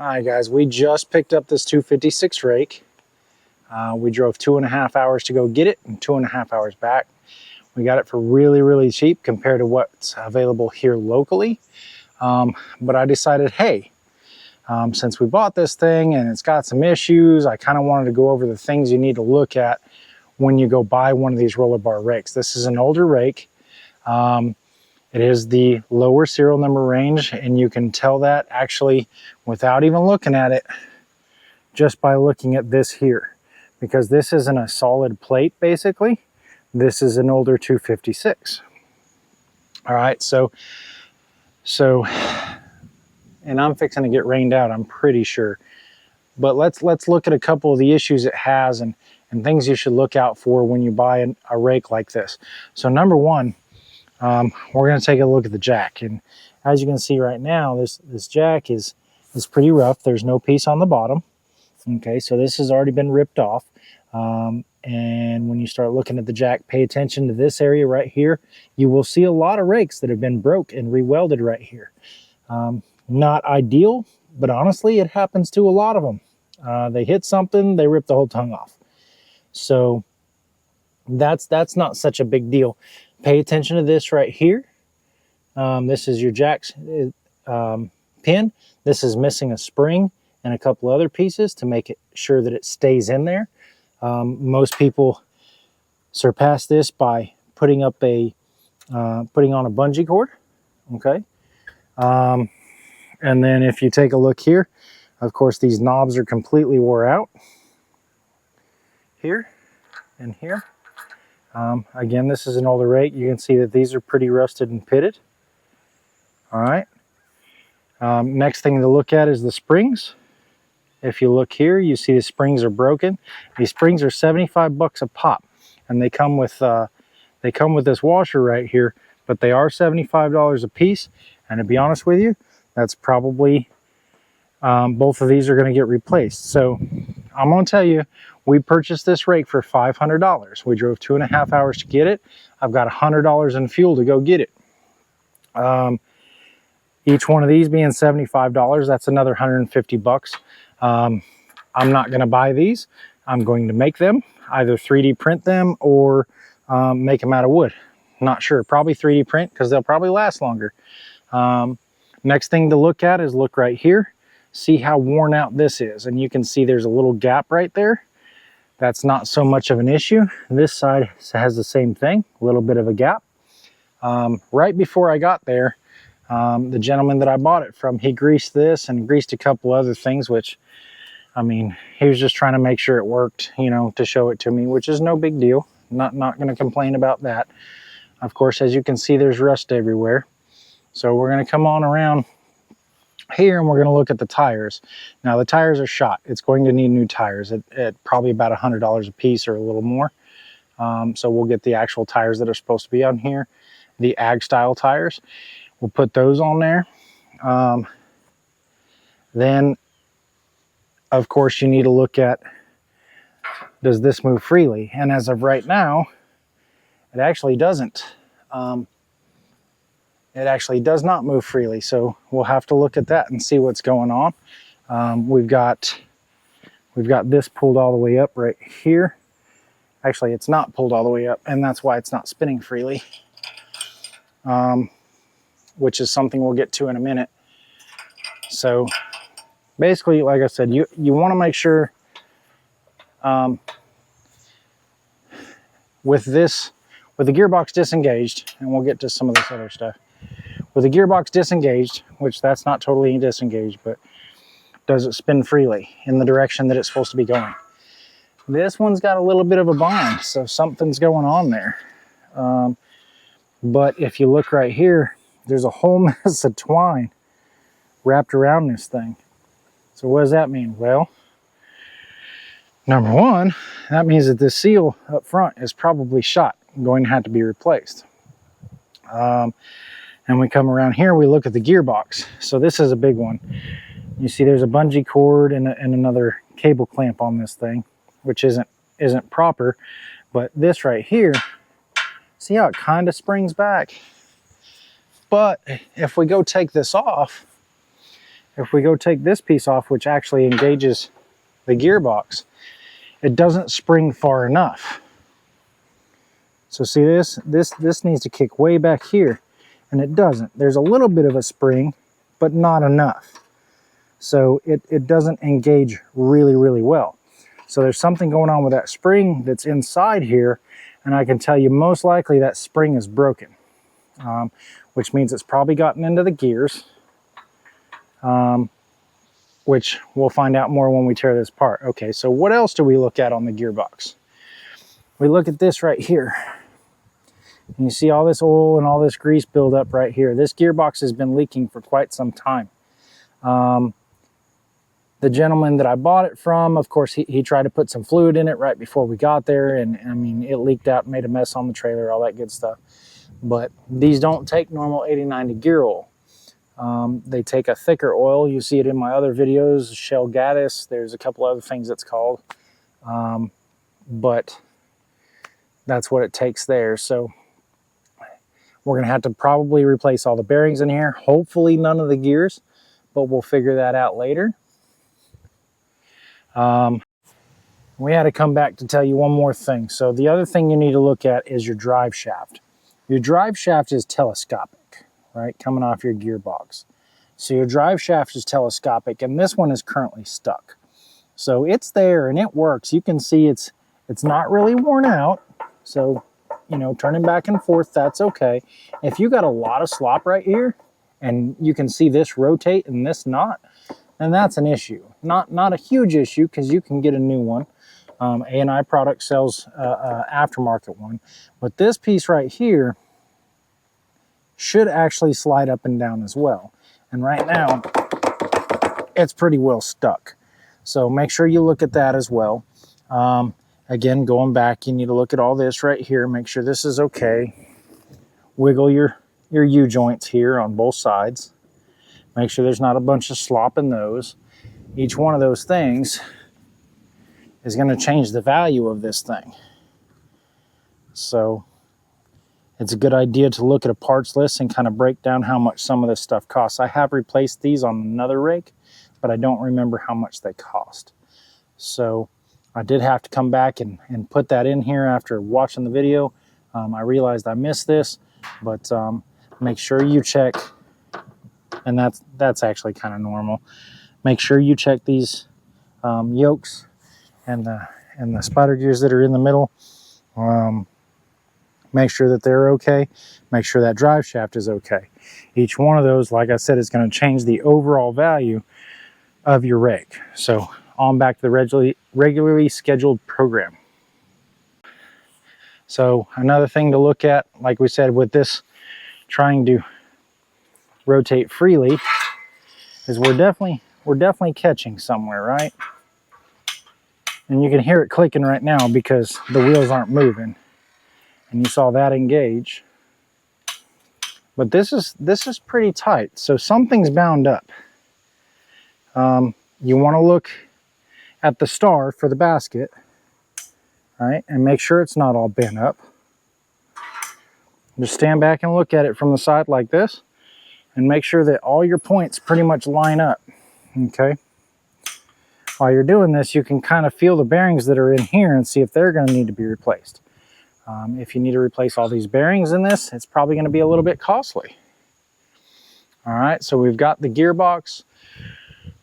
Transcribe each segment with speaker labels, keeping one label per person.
Speaker 1: Hi guys, we just picked up this 256 rake. We drove 2.5 hours to go get it and 2.5 hours back. We got it for really cheap compared to what's available here locally. But I decided, hey, since we bought this thing and it's got some issues, I kind of wanted to go over the things you need to look at when you go buy one of these roller bar rakes. This is an older rake. It is the lower serial number range, and you can tell that actually without even looking at it, just by looking at this here, because this isn't a solid plate basically. This is an older 256. All right, so and I'm fixing to get rained out, I'm pretty sure. But let's look at a couple of the issues it has and things you should look out for when you buy a rake like this. So number one, we're going to take a look at the jack, and as you can see right now, this jack is pretty rough. There's no piece on the bottom. Okay, so this has already been ripped off. And when you start looking at the jack, pay attention to this area right here. You will see a lot of rakes that have been broke and re-welded right here. Not ideal, but honestly, it happens to a lot of them. They hit something, they rip the whole tongue off. So that's not such a big deal. Pay attention to this right here. This is your jack's pin. This is missing a spring and a couple other pieces to make it sure that it stays in there. Most people surpass this by putting on a bungee cord. Okay. And then if you take a look here, of course, these knobs are completely wore out. Here and here. Again, this is an older rake. You can see that these are pretty rusted and pitted. All right. Next thing to look at is the springs. If you look here, you see the springs are broken. These springs are 75 bucks a pop, and they come with this washer right here, but they are $75 a piece. And to be honest with you, that's probably both of these are going to get replaced. So I'm going to tell you, we purchased this rake for $500. We drove 2.5 hours to get it. I've got $100 in fuel to go get it. Each one of these being $75, that's another 150 bucks. I'm not going to buy these. I'm going to make them, either 3D print them or make them out of wood. Not sure, probably 3D print because they'll probably last longer. Next thing to look at is look right here. See how worn out this is. And you can see there's a little gap right there. That's not so much of an issue. This side has the same thing, a little bit of a gap. Right before I got there, the gentleman that I bought it from, he greased this and greased a couple other things, which, I mean, he was just trying to make sure it worked, you know, to show it to me, which is no big deal. Not going to complain about that. Of course, as you can see, there's rust everywhere. So we're going to come on around here and we're going to look at the tires. Now the tires are shot. It's going to need new tires at probably about $100 a piece or a little more. So we'll get the actual tires that are supposed to be on here, the ag style tires. We'll put those on there. Then of course you need to look at, does this move freely? And as of right now, it actually doesn't. It actually does not move freely, so we'll have to look at that and see what's going on. We've got this pulled all the way up right here. Actually, it's not pulled all the way up, and that's why it's not spinning freely, which is something we'll get to in a minute. So basically, like I said, you want to make sure with the gearbox disengaged, and we'll get to some of this other stuff. With the gearbox disengaged, which that's not totally disengaged, but does it spin freely in the direction that it's supposed to be going? This one's got a little bit of a bind, so something's going on there. But if you look right here, there's a whole mess of twine wrapped around this thing. So what does that mean? Well, number one, that means that this seal up front is probably shot and going to have to be replaced. And we come around here, we look at the gearbox. So this is a big one. You see there's a bungee cord and another cable clamp on this thing, which isn't proper. But this right here, see how it kind of springs back? But if we go take this off, if we go take this piece off, which actually engages the gearbox, it doesn't spring far enough. So see this needs to kick way back here, and it doesn't. There's a little bit of a spring, but not enough. So it doesn't engage really, really well. So there's something going on with that spring that's inside here, and I can tell you most likely that spring is broken, which means it's probably gotten into the gears, which we'll find out more when we tear this apart. Okay, so what else do we look at on the gearbox? We look at this right here. And you see all this oil and all this grease buildup right here. This gearbox has been leaking for quite some time. The gentleman that I bought it from, of course, he tried to put some fluid in it right before we got there, and I mean, it leaked out and made a mess on the trailer, all that good stuff. But these don't take normal 80-90 gear oil. They take a thicker oil. You see it in my other videos, Shell Gaddis. There's a couple other things it's called. But that's what it takes there. So we're going to have to probably replace all the bearings in here. Hopefully none of the gears, but we'll figure that out later. We had to come back to tell you one more thing. So the other thing you need to look at is your drive shaft. Your drive shaft is telescopic, right? Coming off your gearbox. So your drive shaft is telescopic, and this one is currently stuck. So it's there and it works. You can see it's not really worn out. So, you know, turning back and forth, that's okay. If you got a lot of slop right here and you can see this rotate and this not, then that's an issue. Not a huge issue, because you can get a new one. A&I Product sells aftermarket one. But this piece right here should actually slide up and down as well. And right now, it's pretty well stuck. So make sure you look at that as well. Again, going back, you need to look at all this right here. Make sure this is okay. Wiggle your U-joints here on both sides. Make sure there's not a bunch of slop in those. Each one of those things is going to change the value of this thing. So it's a good idea to look at a parts list and kind of break down how much some of this stuff costs. I have replaced these on another rake, but I don't remember how much they cost. So I did have to come back and put that in here after watching the video. I realized I missed this, but make sure you check, and that's actually kind of normal. Make sure you check these yokes and the spider gears that are in the middle. Make sure that they're okay. Make sure that drive shaft is okay. Each one of those, like I said, is going to change the overall value of your rake. So on back to the regularly scheduled program. So another thing to look at, like we said, with this trying to rotate freely, is we're definitely catching somewhere, right? And you can hear it clicking right now because the wheels aren't moving. And you saw that engage. But this is pretty tight, so something's bound up. You want to look at the star for the basket, right? And make sure it's not all bent up. Just stand back and look at it from the side like this, and make sure that all your points pretty much line up, okay? While you're doing this, you can kind of feel the bearings that are in here and see if they're going to need to be replaced. If you need to replace all these bearings in this, it's probably going to be a little bit costly. All right, so we've got the gearbox,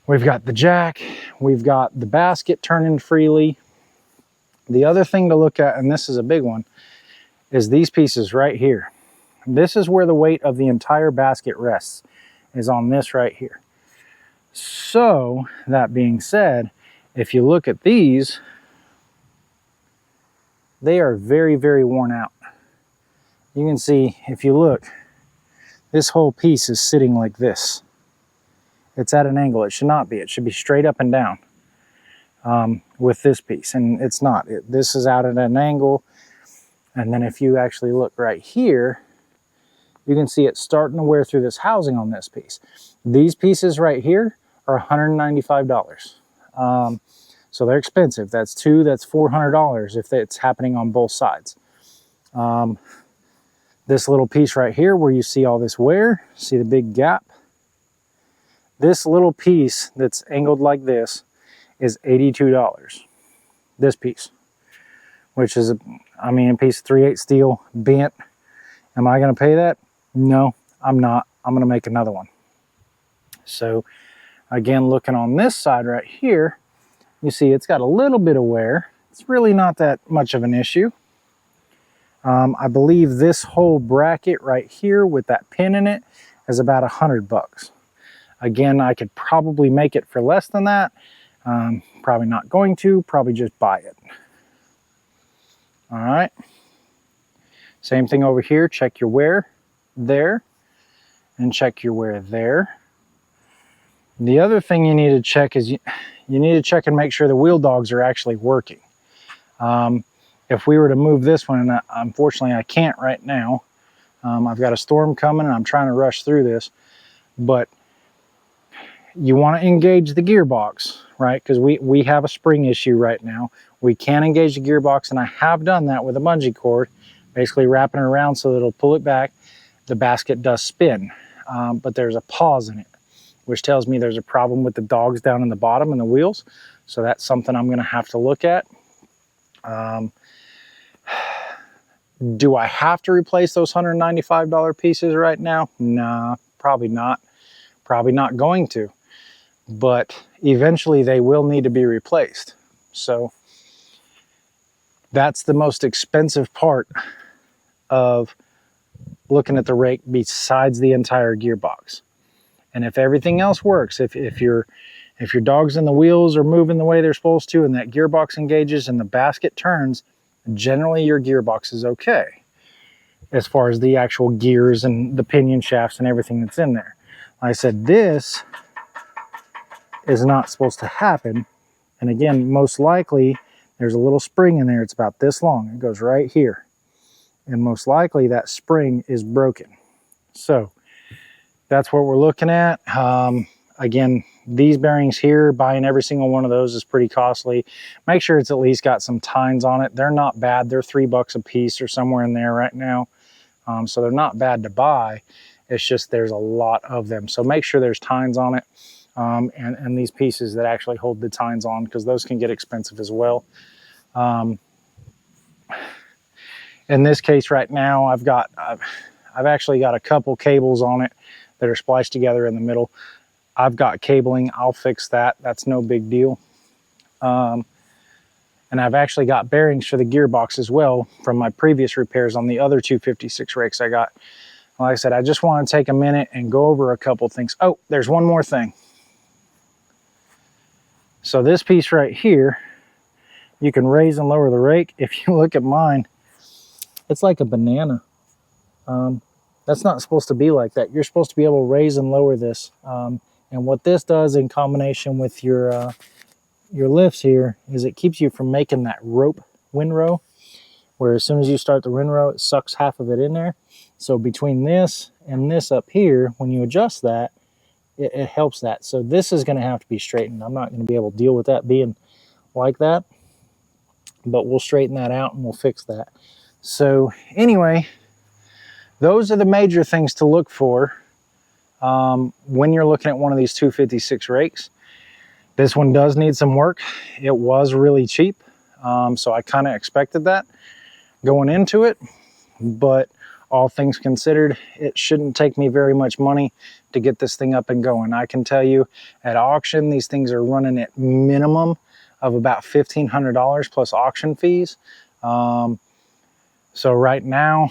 Speaker 1: we've got the jack, we've got the basket turning freely. The other thing to look at, and this is a big one, is these pieces right here. This is where the weight of the entire basket rests, is on this right here. So, that being said, if you look at these, they are very, very worn out. You can see, if you look, this whole piece is sitting like this. It's at an angle. It should not be. It should be straight up and down with this piece, and it's not. This is out at an angle, and then if you actually look right here, you can see it's starting to wear through this housing on this piece. These pieces right here are $195. So they're expensive. That's $400 if it's happening on both sides. This little piece right here where you see all this wear, see the big gap? This little piece that's angled like this is $82. This piece, which is, I mean, a piece of 3/8 steel, bent. Am I going to pay that? No, I'm not. I'm going to make another one. So again, looking on this side right here, you see it's got a little bit of wear. It's really not that much of an issue. I believe this whole bracket right here with that pin in it is about $100. Again, I could probably make it for less than that. Probably not going to, probably just buy it. All right. Same thing over here. Check your wear there and check your wear there. The other thing you need to check is you need to check and make sure the wheel dogs are actually working. If we were to move this one, and unfortunately I can't right now, I've got a storm coming and I'm trying to rush through this, but you want to engage the gearbox, right? Because we have a spring issue right now. We can engage the gearbox, and I have done that with a bungee cord, basically wrapping it around so that it'll pull it back. The basket does spin, but there's a pause in it, which tells me there's a problem with the dogs down in the bottom and the wheels. So that's something I'm going to have to look at. Do I have to replace those $195 pieces right now? Nah, probably not. Probably not going to. But eventually they will need to be replaced. So that's the most expensive part of looking at the rake besides the entire gearbox. And if everything else works, if your dogs and the wheels are moving the way they're supposed to and that gearbox engages and the basket turns, generally your gearbox is okay as far as the actual gears and the pinion shafts and everything that's in there. Like I said, this is not supposed to happen. And again, most likely there's a little spring in there. It's about this long. It goes right here. And most likely that spring is broken. So that's what we're looking at. Again, these bearings here, buying every single one of those is pretty costly. Make sure it's at least got some tines on it. They're not bad. They're $3 a piece or somewhere in there right now. So they're not bad to buy. It's just there's a lot of them. So make sure there's tines on it. And these pieces that actually hold the tines on, because those can get expensive as well. In this case right now, I've actually got a couple cables on it that are spliced together in the middle. I've got cabling. I'll fix that. That's no big deal. And I've actually got bearings for the gearbox as well from my previous repairs on the other 256 rakes I got. Like I said, I just want to take a minute and go over a couple things. Oh, there's one more thing. So this piece right here, you can raise and lower the rake. If you look at mine, it's like a banana. That's not supposed to be like that. You're supposed to be able to raise and lower this. And what this does in combination with your lifts here is it keeps you from making that rope windrow, where as soon as you start the windrow, it sucks half of it in there. So between this and this up here, when you adjust that, it helps that. So this is going to have to be straightened. I'm not going to be able to deal with that being like that, but we'll straighten that out and we'll fix that. So anyway, those are the major things to look for when you're looking at one of these 256 rakes. This one does need some work. It was really cheap, so I kind of expected that going into it, but all things considered, it shouldn't take me very much money to get this thing up and going. I can tell you at auction, these things are running at minimum of about $1,500 plus auction fees. So right now,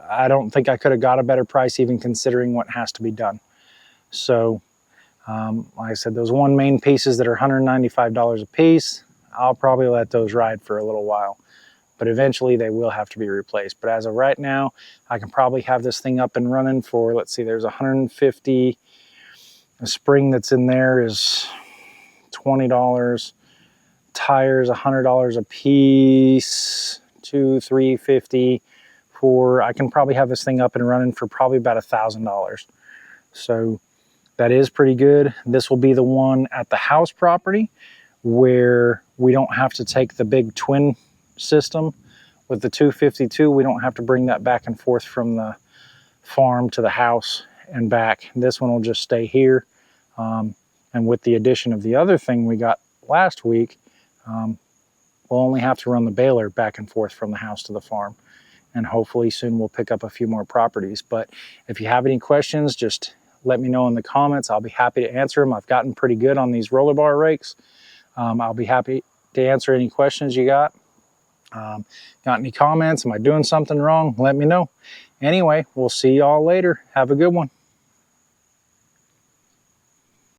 Speaker 1: I don't think I could have got a better price even considering what has to be done. So like I said, those one main pieces that are $195 a piece, I'll probably let those ride for a little while. But eventually they will have to be replaced. But as of right now, I can probably have this thing up and running for, let's see, there's 150. The spring that's in there is $20. Tires, $100 a piece, $250, $350, $400. I can probably have this thing up and running for probably about $1,000. So that is pretty good. This will be the one at the house property where we don't have to take the big twin system with the 252. We don't have to bring that back and forth from the farm to the house and back. This one will just stay here. And with the addition of the other thing we got last week, we'll only have to run the baler back and forth from the house to the farm. And hopefully soon we'll pick up a few more properties. But if you have any questions, just let me know in the comments. I'll be happy to answer them. I've gotten pretty good on these rollabar rakes. I'll be happy to answer any questions you got. Got any comments? Am I doing something wrong? Let me know. Anyway, we'll see y'all later. Have a good one.